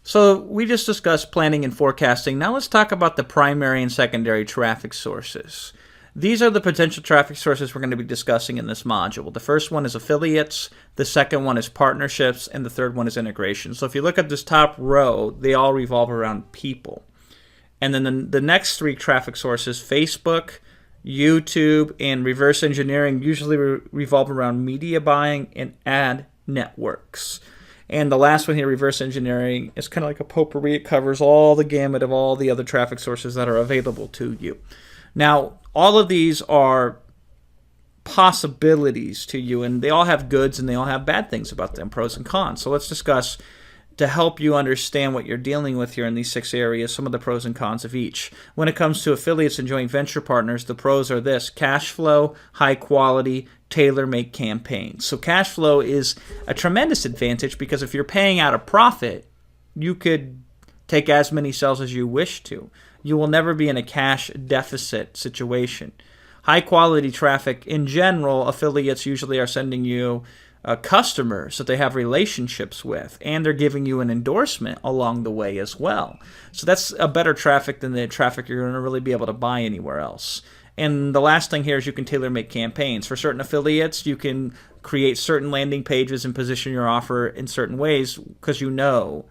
So we just discussed planning and forecasting. Now let's talk about the primary and secondary traffic sources. These are the potential traffic sources we're going to be discussing in this module. The first one is affiliates, the second one is partnerships, and the third one is integration. So if you look at this top row, they all revolve around people. And then the next three traffic sources, Facebook, YouTube, and reverse engineering, usually revolve around media buying and ad networks. And the last one here, reverse engineering, is kind of like a potpourri. It covers all the gamut of all the other traffic sources that are available to you. Now, all of these are possibilities to you, and they all have goods and they all have bad things about them, pros and cons. So let's discuss, to help you understand what you're dealing with here in these 6 areas, some of the pros and cons of each. When it comes to affiliates and joint venture partners, the pros are this: cash flow, high quality, tailor-made campaigns. So cash flow is a tremendous advantage because if you're paying out a profit, you could take as many sales as you wish to. You will never be in a cash deficit situation. High quality traffic in general, affiliates usually are sending you customers that they have relationships with, and they're giving you an endorsement along the way as well. So that's a better traffic than the traffic you're going to really be able to buy anywhere else. And the last thing here is you can tailor-make campaigns. For certain affiliates, you can create certain landing pages and position your offer in certain ways because you know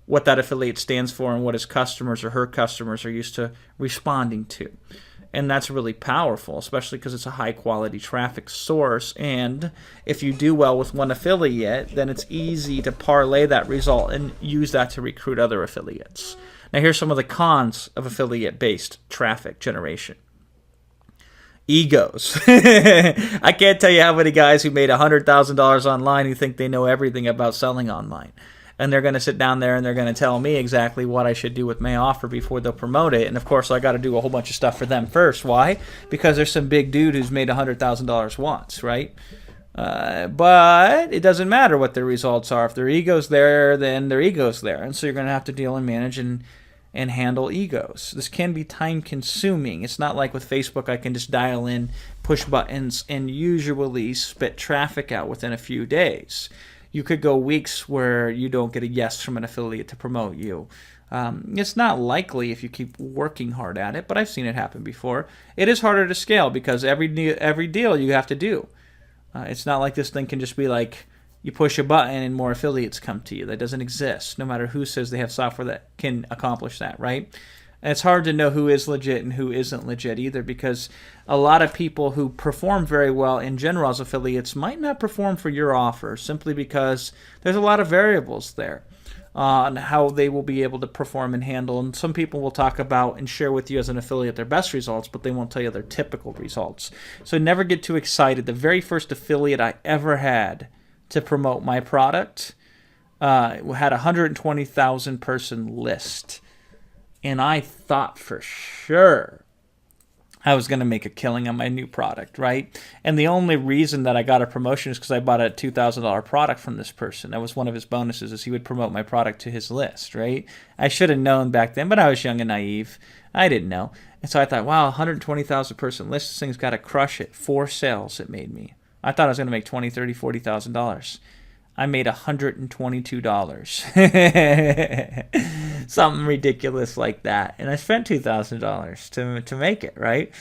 what that affiliate stands for and what his customers or her customers are used to responding to. And that's really powerful, especially because it's a high-quality traffic source. And if you do well with one affiliate, then it's easy to parlay that result and use that to recruit other affiliates. Now, here's some of the cons of affiliate-based traffic generation. Egos. I can't tell you how many guys who made $100,000 online who think they know everything about selling online. And they're going to sit down there and they're going to tell me exactly what I should do with my offer before they'll promote it. And of course, I got to do a whole bunch of stuff for them first. Why? Because there's some big dude who's made $100,000 once, right? But it doesn't matter what their results are. If their ego's there, then their ego's there. And so you're going to have to deal and manage and handle egos. This can be time consuming. It's not like with Facebook I can just dial in, push buttons, and usually spit traffic out within a few days. You could go weeks where you don't get a yes from an affiliate to promote you. It's not likely if you keep working hard at it, but I've seen it happen before. It is harder to scale because every deal you have to do. It's not like this thing can just be like you push a button and more affiliates come to you. That doesn't exist, no matter who says they have software that can accomplish that, right? And it's hard to know who is legit and who isn't legit either, because a lot of people who perform very well in general as affiliates might not perform for your offer simply because there's a lot of variables there on how they will be able to perform and handle. And some people will talk about and share with you as an affiliate their best results, but they won't tell you their typical results. So never get too excited. The very first affiliate I ever had to promote my product had a 120,000 person list. And I thought for sure I was going to make a killing on my new product, right? And the only reason that I got a promotion is because I bought a $2,000 product from this person. That was one of his bonuses, is he would promote my product to his list, right? I should have known back then, but I was young and naive. I didn't know. And so I thought, wow, 120,000 person list, this thing's got to crush it. 4 sales it made me. I thought I was going to make $20,000, $30,000, $40,000. I made $122. Something ridiculous like that. And I spent $2,000 to make it, right?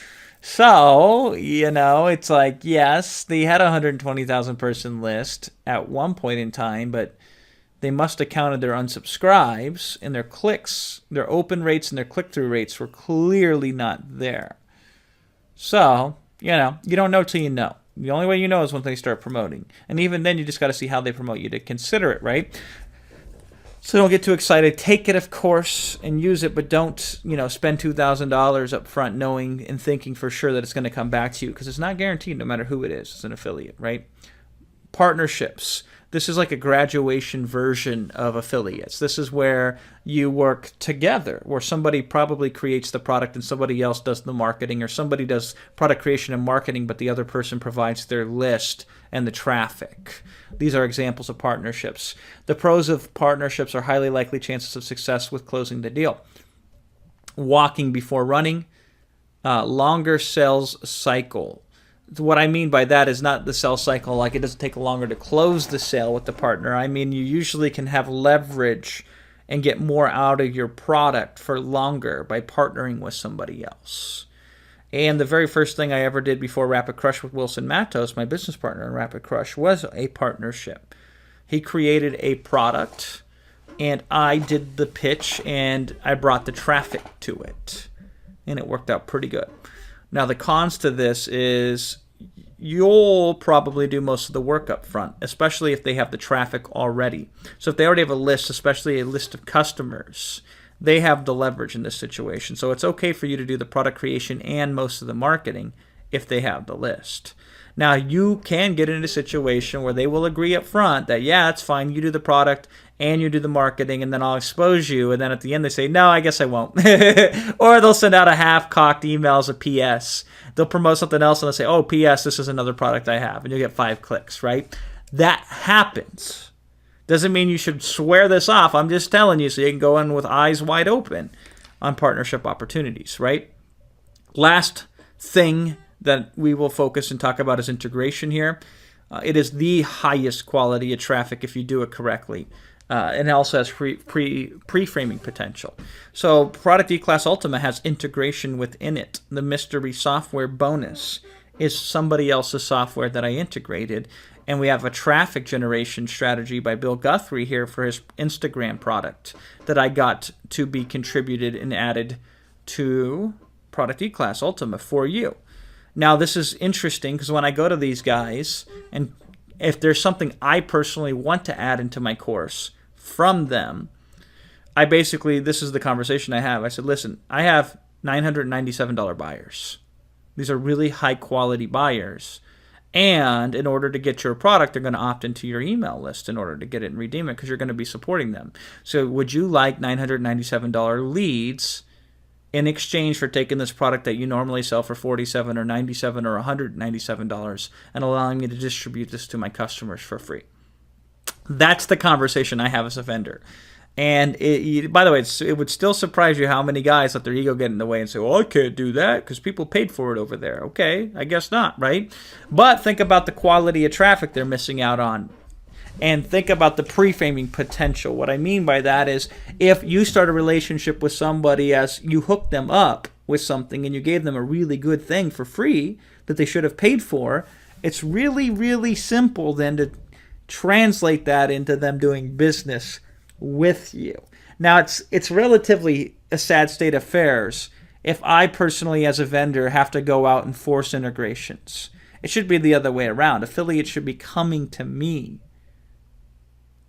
So, it's like, yes, they had a 120,000 person list at one point in time, but they must have counted their unsubscribes, and their clicks, their open rates and their click-through rates were clearly not there. So, you don't know till you know. The only way you know is when they start promoting. And even then, you just got to see how they promote you to consider it, right? So don't get too excited. Take it, of course, and use it, but don't, spend $2,000 up front knowing and thinking for sure that it's going to come back to you, because it's not guaranteed no matter who it is. It's an affiliate, right? Partnerships. This is like a graduation version of affiliates. This is where you work together, where somebody probably creates the product and somebody else does the marketing, or somebody does product creation and marketing, but the other person provides their list and the traffic. These are examples of partnerships. The pros of partnerships are highly likely chances of success with closing the deal. Walking before running, longer sales cycle. What I mean by that is not the sales cycle, like it doesn't take longer to close the sale with the partner. I mean, you usually can have leverage and get more out of your product for longer by partnering with somebody else. And the very first thing I ever did before Rapid Crush with Wilson Matos, my business partner in Rapid Crush, was a partnership. He created a product, and I did the pitch, and I brought the traffic to it. And it worked out pretty good. Now, the cons to this is you'll probably do most of the work up front, especially if they have the traffic already. So if they already have a list, especially a list of customers, they have the leverage in this situation. So it's okay for you to do the product creation and most of the marketing if they have the list. Now, you can get in a situation where they will agree up front that, yeah, it's fine, you do the product and you do the marketing, and then I'll expose you. And then at the end, they say, no, I guess I won't. Or they'll send out a half-cocked email as a PS. They'll promote something else, and they'll say, oh, PS, this is another product I have. And you'll get 5 clicks, right? That happens. Doesn't mean you should swear this off. I'm just telling you so you can go in with eyes wide open on partnership opportunities, right? Last thing that we will focus and talk about is integration here. It is the highest quality of traffic if you do it correctly. And it also has pre-framing potential. So Product E-Class Ultima has integration within it. The mystery software bonus is somebody else's software that I integrated. And we have a traffic generation strategy by Bill Guthrie here for his Instagram product that I got to be contributed and added to Product E-Class Ultima for you. Now, this is interesting because when I go to these guys, and if there's something I personally want to add into my course from them, I basically, this is the conversation I have. I said, listen, I have $997 buyers. These are really high quality buyers. And in order to get your product, they're going to opt into your email list in order to get it and redeem it because you're going to be supporting them. So would you like $997 leads in exchange for taking this product that you normally sell for $47 or $97 or $197 and allowing me to distribute this to my customers for free? That's the conversation I have as a vendor. And by the way, it would still surprise you how many guys let their ego get in the way and say, well, I can't do that because people paid for it over there. Okay, I guess not, right? But think about the quality of traffic they're missing out on. And think about the pre-framing potential. What I mean by that is if you start a relationship with somebody as you hook them up with something and you gave them a really good thing for free that they should have paid for, it's really, really simple then to translate that into them doing business with you. Now, it's relatively a sad state of affairs if I personally as a vendor have to go out and force integrations. It should be the other way around. Affiliates should be coming to me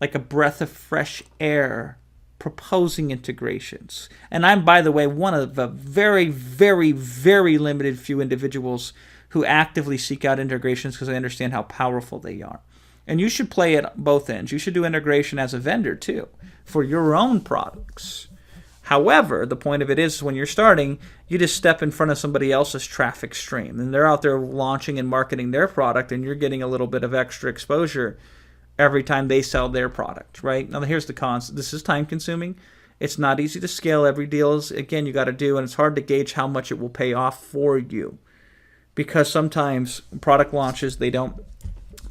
like a breath of fresh air, proposing integrations. And I'm, by the way, one of the very, very, very limited few individuals who actively seek out integrations because I understand how powerful they are. And you should play at both ends. You should do integration as a vendor, too, for your own products. However, the point of it is when you're starting, you just step in front of somebody else's traffic stream. And they're out there launching and marketing their product, and you're getting a little bit of extra exposure every time they sell their product, right? Now, here's the cons. This is time-consuming. It's not easy to scale. Every deal is, again, you got to do, and it's hard to gauge how much it will pay off for you. Because sometimes product launches, they don't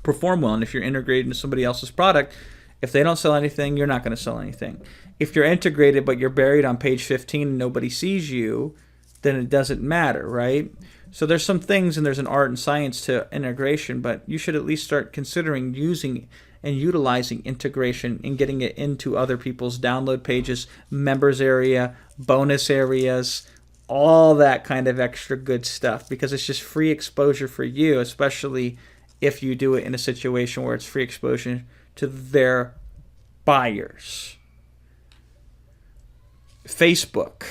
perform well. And if you're integrated into somebody else's product, if they don't sell anything, you're not going to sell anything. If you're integrated but you're buried on page 15 and nobody sees you, then it doesn't matter, right? So there's some things and there's an art and science to integration, but you should at least start considering using and utilizing integration and getting it into other people's download pages, members area, bonus areas, all that kind of extra good stuff, because it's just free exposure for you, especially if you do it in a situation where it's free exposure to their buyers. Facebook.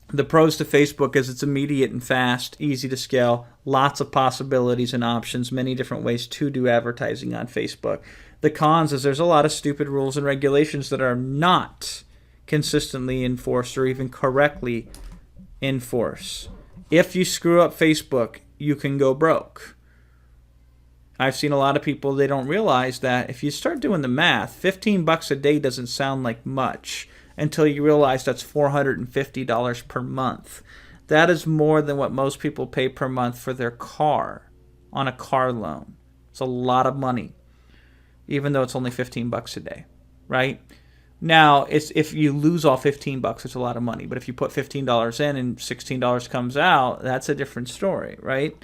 The pros to Facebook is it's immediate and fast, easy to scale, lots of possibilities and options, many different ways to do advertising on Facebook. The cons is there's a lot of stupid rules and regulations that are not consistently enforced or even correctly enforced. If you screw up Facebook, you can go broke. I've seen a lot of people, they don't realize that if you start doing the math, $15 a day doesn't sound like much until you realize that's $450 per month. That is more than what most people pay per month for their car on a car loan. It's a lot of money, even though it's only $15 a day, right? Now, if you lose all $15, it's a lot of money. But if you put $15 in and $16 comes out, that's a different story, right?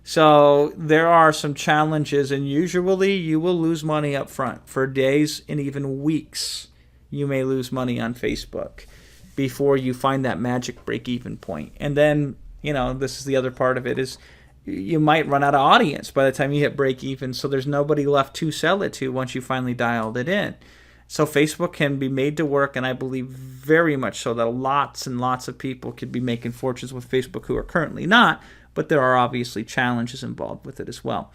So there are some challenges, and usually you will lose money up front for days and even weeks. You may lose money on Facebook before you find that magic break-even point. And then, this is the other part of it, is you might run out of audience by the time you hit break-even, so there's nobody left to sell it to once you finally dialed it in. So Facebook can be made to work, and I believe very much so that lots and lots of people could be making fortunes with Facebook who are currently not, but there are obviously challenges involved with it as well.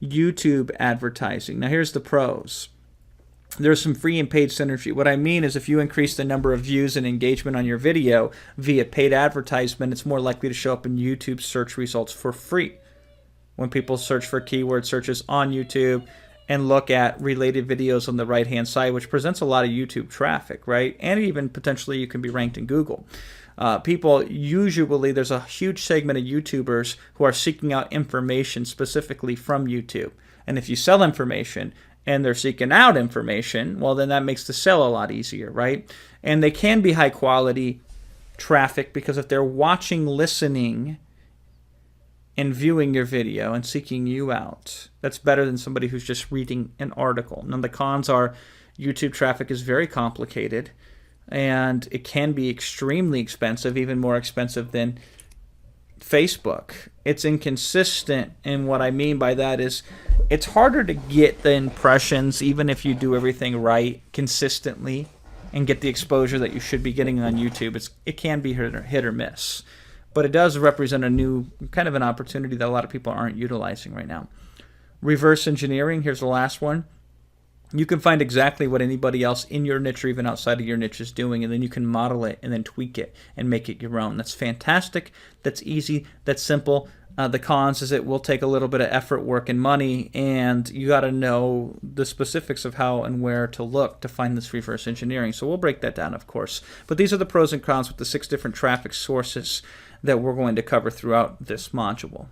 YouTube advertising. Now here's the pros. There's some free and paid synergy. What I mean is if you increase the number of views and engagement on your video via paid advertisement, it's more likely to show up in YouTube search results for free. When people search for keyword searches on YouTube and look at related videos on the right-hand side, which presents a lot of YouTube traffic, right? And even potentially you can be ranked in Google. People usually, there's a huge segment of YouTubers who are seeking out information specifically from YouTube. And if you sell information and they're seeking out information, well, then that makes the sell a lot easier, right? And they can be high quality traffic because if they're watching, listening, and viewing your video and seeking you out, that's better than somebody who's just reading an article. Now, the cons are YouTube traffic is very complicated, and it can be extremely expensive, even more expensive than Facebook. It's inconsistent, and what I mean by that is it's harder to get the impressions, even if you do everything right consistently and get the exposure that you should be getting on YouTube. It can be hit or miss, but it does represent a new kind of an opportunity that a lot of people aren't utilizing right now. Reverse engineering, here's the last one. You can find exactly what anybody else in your niche or even outside of your niche is doing, and then you can model it and then tweak it and make it your own. That's fantastic. That's easy. That's simple. The cons is it will take a little bit of effort, work, and money, and you got to know the specifics of how and where to look to find this reverse engineering. So we'll break that down, of course. But these are the pros and cons with the 6 different traffic sources that we're going to cover throughout this module.